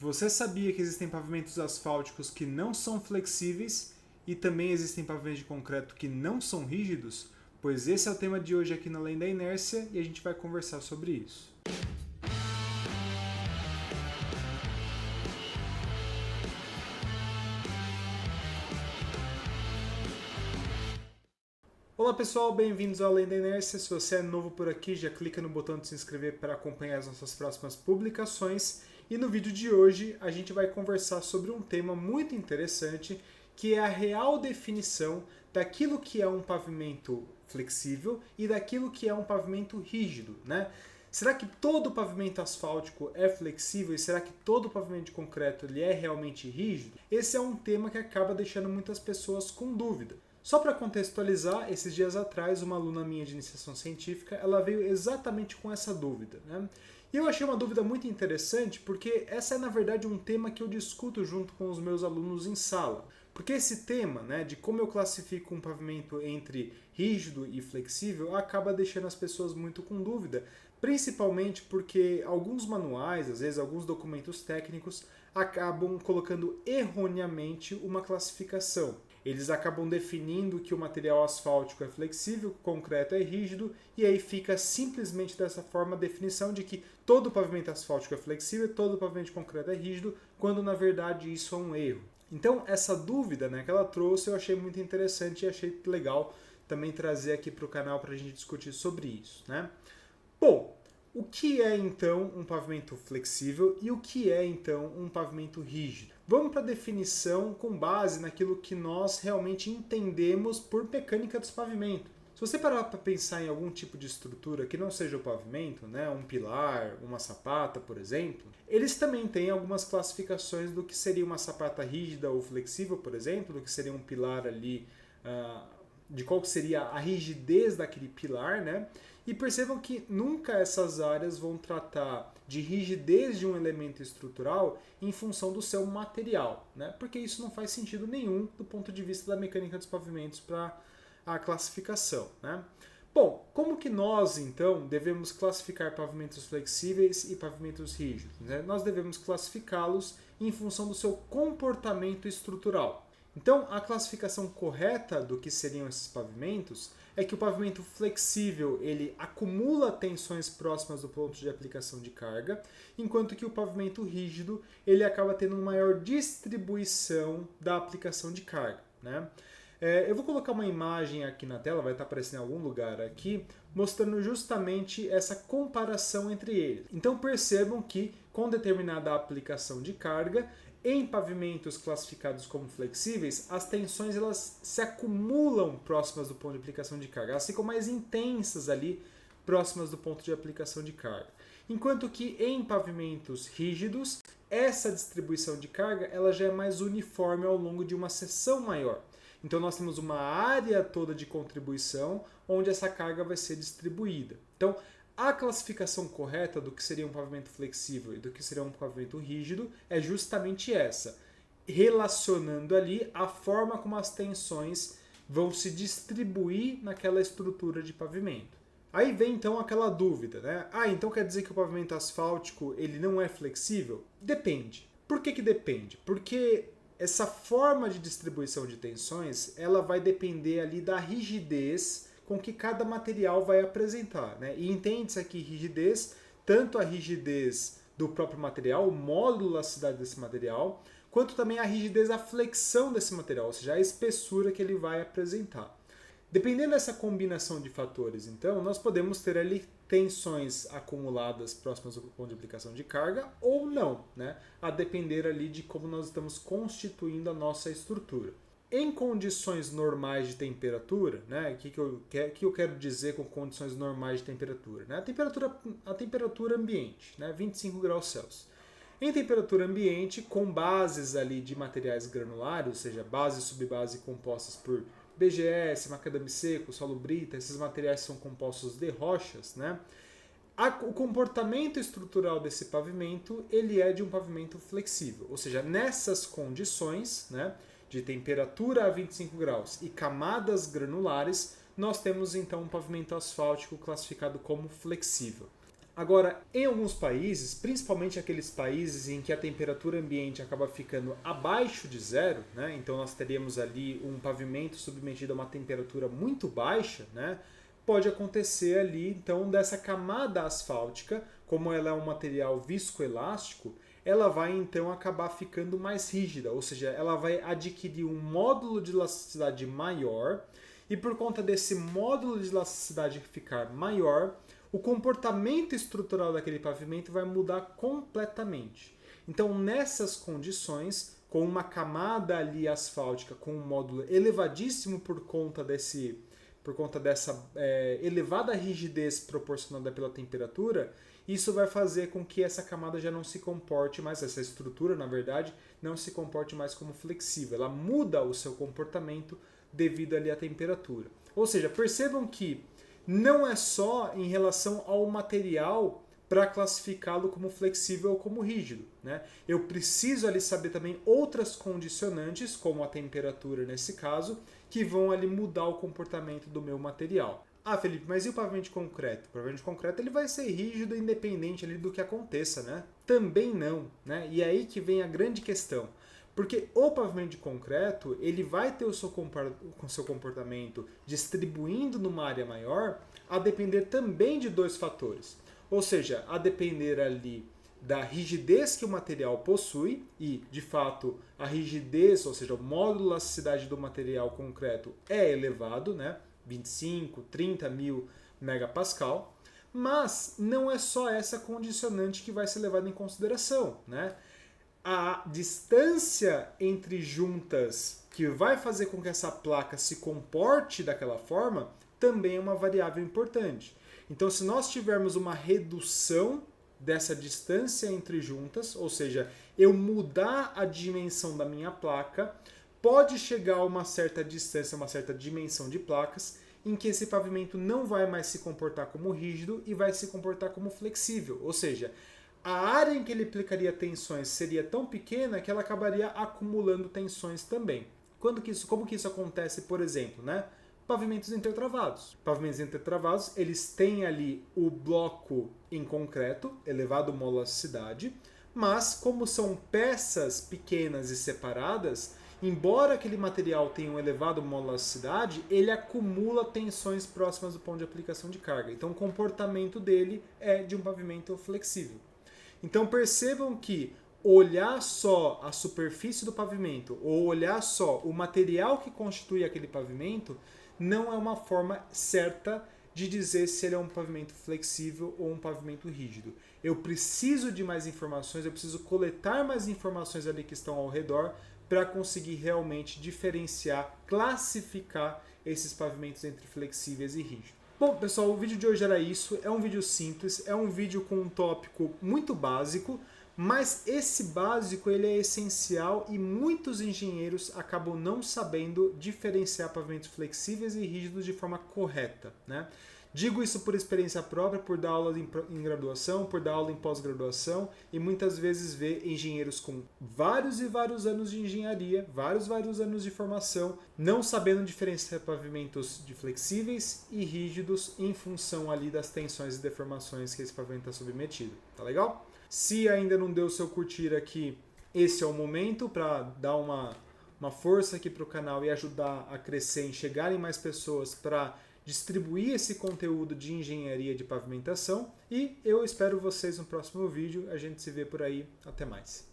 Você sabia que existem pavimentos asfálticos que não são flexíveis e também existem pavimentos de concreto que não são rígidos? Pois esse é o tema de hoje aqui na Além da Inércia e a gente vai conversar sobre isso. Olá pessoal, bem-vindos ao Além da Inércia. Se você é novo por aqui, já clica no botão de se inscrever para acompanhar as nossas próximas publicações. E no vídeo de hoje a gente vai conversar sobre um tema muito interessante, que é a real definição daquilo que é um pavimento flexível e daquilo que é um pavimento rígido, né? Será que todo pavimento asfáltico é flexível e será que todo pavimento de concreto ele é realmente rígido? Esse é um tema que acaba deixando muitas pessoas com dúvida. Só para contextualizar, esses dias atrás, uma aluna minha de iniciação científica, ela veio exatamente com essa dúvida, né? E eu achei uma dúvida muito interessante, porque essa é, na verdade, um tema que eu discuto junto com os meus alunos em sala. Porque esse tema, né, de como eu classifico um pavimento entre rígido e flexível, acaba deixando as pessoas muito com dúvida, principalmente porque alguns manuais, às vezes alguns documentos técnicos, acabam colocando erroneamente uma classificação. Eles acabam definindo que o material asfáltico é flexível, que o concreto é rígido, e aí fica simplesmente dessa forma a definição de que todo pavimento asfáltico é flexível e todo pavimento de concreto é rígido, quando na verdade isso é um erro. Então essa dúvida, né, que ela trouxe eu achei muito interessante e achei legal também trazer aqui para o canal para a gente discutir sobre isso, né? Bom, o que é então um pavimento flexível e o que é então um pavimento rígido? Vamos para a definição com base naquilo que nós realmente entendemos por mecânica dos pavimentos. Se você parar para pensar em algum tipo de estrutura que não seja o pavimento, né, um pilar, uma sapata, por exemplo, eles também têm algumas classificações do que seria uma sapata rígida ou flexível, por exemplo, do que seria um pilar ali, de qual seria a rigidez daquele pilar, né? E percebam que nunca essas áreas vão tratar de rigidez de um elemento estrutural em função do seu material, né? Porque isso não faz sentido nenhum do ponto de vista da mecânica dos pavimentos para a classificação, né? Bom, como que nós, então, devemos classificar pavimentos flexíveis e pavimentos rígidos, né? Nós devemos classificá-los em função do seu comportamento estrutural. Então, a classificação correta do que seriam esses pavimentos é que o pavimento flexível ele acumula tensões próximas do ponto de aplicação de carga, enquanto que o pavimento rígido ele acaba tendo uma maior distribuição da aplicação de carga, né? Eu vou colocar uma imagem aqui na tela, vai estar aparecendo em algum lugar aqui, mostrando justamente essa comparação entre eles. Então percebam que com determinada aplicação de carga, em pavimentos classificados como flexíveis, as tensões elas se acumulam próximas do ponto de aplicação de carga. Elas ficam mais intensas ali, próximas do ponto de aplicação de carga. Enquanto que em pavimentos rígidos, essa distribuição de carga ela já é mais uniforme ao longo de uma seção maior. Então nós temos uma área toda de contribuição onde essa carga vai ser distribuída. Então, a classificação correta do que seria um pavimento flexível e do que seria um pavimento rígido é justamente essa, relacionando ali a forma como as tensões vão se distribuir naquela estrutura de pavimento. Aí vem então aquela dúvida, né? Então quer dizer que o pavimento asfáltico ele não é flexível? Depende. Por que depende? Porque essa forma de distribuição de tensões ela vai depender ali da rigidez com que cada material vai apresentar, né? E entende-se aqui rigidez, tanto a rigidez do próprio material, o módulo de elasticidade desse material, quanto também a rigidez da flexão desse material, ou seja, a espessura que ele vai apresentar. Dependendo dessa combinação de fatores, então, nós podemos ter ali tensões acumuladas próximas do ponto de aplicação de carga ou não, né? A depender ali de como nós estamos constituindo a nossa estrutura. Em condições normais de temperatura, né? O que eu quero dizer com condições normais de temperatura? Né? A temperatura ambiente, né? 25 graus Celsius. Em temperatura ambiente, com bases ali de materiais granulares, ou seja, base e subbase compostas por BGS, macadame seco, solubrita, esses materiais são compostos de rochas, né? O comportamento estrutural desse pavimento ele é de um pavimento flexível, ou seja, nessas condições, né, de temperatura a 25 graus e camadas granulares, nós temos então um pavimento asfáltico classificado como flexível. Agora, em alguns países, principalmente aqueles países em que a temperatura ambiente acaba ficando abaixo de zero, né? Então nós teríamos ali um pavimento submetido a uma temperatura muito baixa, né? Pode acontecer ali, então, dessa camada asfáltica, como ela é um material viscoelástico, ela vai então acabar ficando mais rígida, ou seja, ela vai adquirir um módulo de elasticidade maior, e por conta desse módulo de elasticidade ficar maior, o comportamento estrutural daquele pavimento vai mudar completamente. Então, nessas condições, com uma camada ali asfáltica com um módulo elevadíssimo por conta dessa elevada rigidez proporcionada pela temperatura, isso vai fazer com que essa camada já não se comporte mais, essa estrutura, na verdade, não se comporte mais como flexível. Ela muda o seu comportamento devido ali à temperatura. Ou seja, percebam que não é só em relação ao material para classificá-lo como flexível ou como rígido, né? Eu preciso ali saber também outras condicionantes, como a temperatura nesse caso, que vão ali mudar o comportamento do meu material. Ah, Felipe, mas e o pavimento de concreto? O pavimento de concreto ele vai ser rígido independente ali do que aconteça, né? Também não, né? E é aí que vem a grande questão. Porque o pavimento de concreto ele vai ter o seu comportamento distribuindo numa área maior a depender também de dois fatores. Ou seja, a depender ali da rigidez que o material possui e, de fato, a rigidez, ou seja, o módulo de elasticidade do material concreto é elevado, né? 25, 30 mil megapascal, mas não é só essa condicionante que vai ser levada em consideração, né? A distância entre juntas que vai fazer com que essa placa se comporte daquela forma também é uma variável importante. Então, se nós tivermos uma redução dessa distância entre juntas, ou seja, eu mudar a dimensão da minha placa, pode chegar a uma certa distância, uma certa dimensão de placas, em que esse pavimento não vai mais se comportar como rígido e vai se comportar como flexível, ou seja, a área em que ele aplicaria tensões seria tão pequena que ela acabaria acumulando tensões também. Como que isso acontece, por exemplo, né? Pavimentos intertravados. Pavimentos intertravados, eles têm ali o bloco em concreto, elevado uma elasticidade, mas como são peças pequenas e separadas, embora aquele material tenha um elevado elasticidade, ele acumula tensões próximas do ponto de aplicação de carga. Então o comportamento dele é de um pavimento flexível. Então percebam que olhar só a superfície do pavimento ou olhar só o material que constitui aquele pavimento não é uma forma certa de dizer se ele é um pavimento flexível ou um pavimento rígido. Eu preciso de mais informações, eu preciso coletar mais informações ali que estão ao redor para conseguir realmente diferenciar, classificar esses pavimentos entre flexíveis e rígidos. Bom, pessoal, o vídeo de hoje era isso. É um vídeo simples, é um vídeo com um tópico muito básico, mas esse básico ele é essencial e muitos engenheiros acabam não sabendo diferenciar pavimentos flexíveis e rígidos de forma correta, né? Digo isso por experiência própria, por dar aula em graduação, por dar aula em pós-graduação e muitas vezes ver engenheiros com vários e vários anos de engenharia, vários anos de formação, não sabendo diferenciar pavimentos de flexíveis e rígidos em função ali das tensões e deformações que esse pavimento está submetido. Tá legal? Se ainda não deu o seu curtir aqui, esse é o momento para dar uma força aqui para o canal e ajudar a crescer, em chegarem mais pessoas para distribuir esse conteúdo de engenharia de pavimentação. E eu espero vocês no próximo vídeo. A gente se vê por aí. Até mais.